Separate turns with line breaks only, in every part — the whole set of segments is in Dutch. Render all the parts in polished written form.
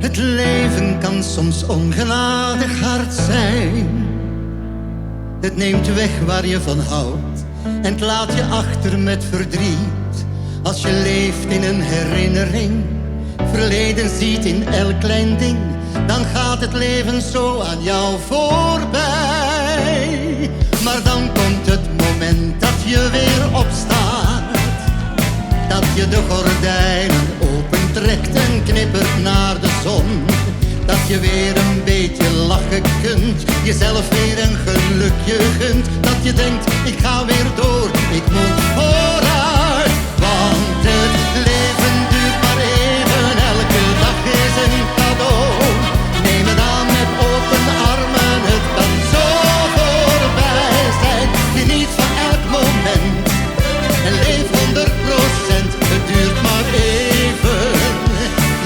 Het leven kan soms ongenadig hard zijn. Het neemt weg waar je van houdt en het laat je achter met verdriet. Als je leeft in een herinnering, verleden ziet in elk klein ding, dan gaat het leven zo aan jou voorbij. Maar dan komt het moment dat je weer opstaat, dat je de gordijnen opentrekt en knippert naar de zon. Dat je weer een beetje lachen kunt, jezelf weer een gelukje gunt. Dat je denkt, ik ga weer door, ik moet vooruit. Want het leven duurt maar even, elke dag is een cadeau. Neem het aan met open armen, het kan zo voorbij zijn. Geniet van elk moment en leef 100%. Het duurt maar even,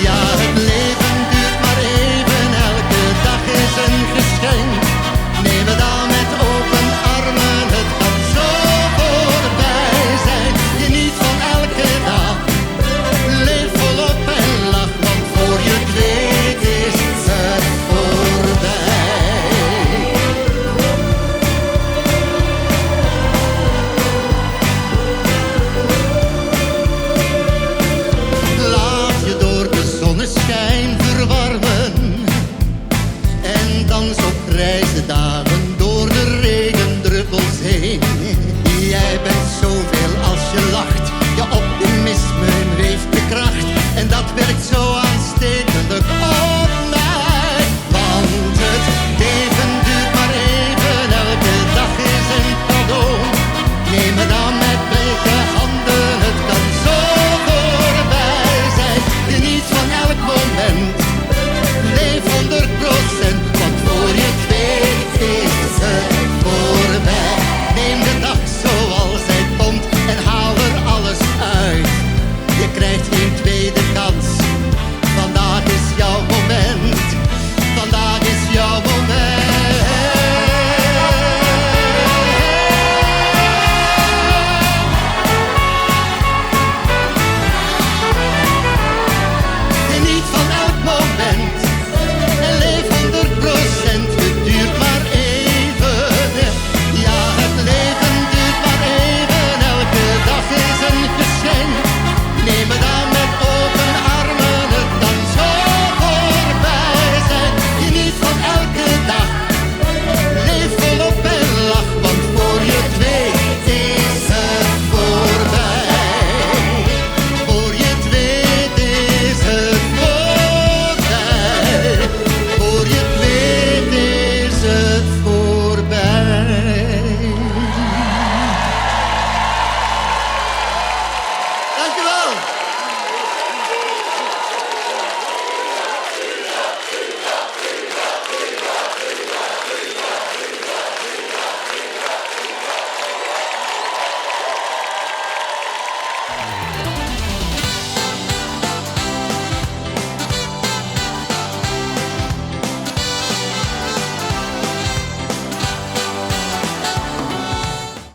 ja het leven duurt maar even. Elke dag is een geschenk. Neem het aan met open armen, het kan zo voorbij zijn. Geniet van elke dag, leef volop en lach, want voor je het weet is het voorbij. Laat je door de zonneschijn verwarmen en dans op grijze dagen door de regendruppels heen. Jij bent zoveel als je lacht, je optimisme heeft de kracht en dat werkt zo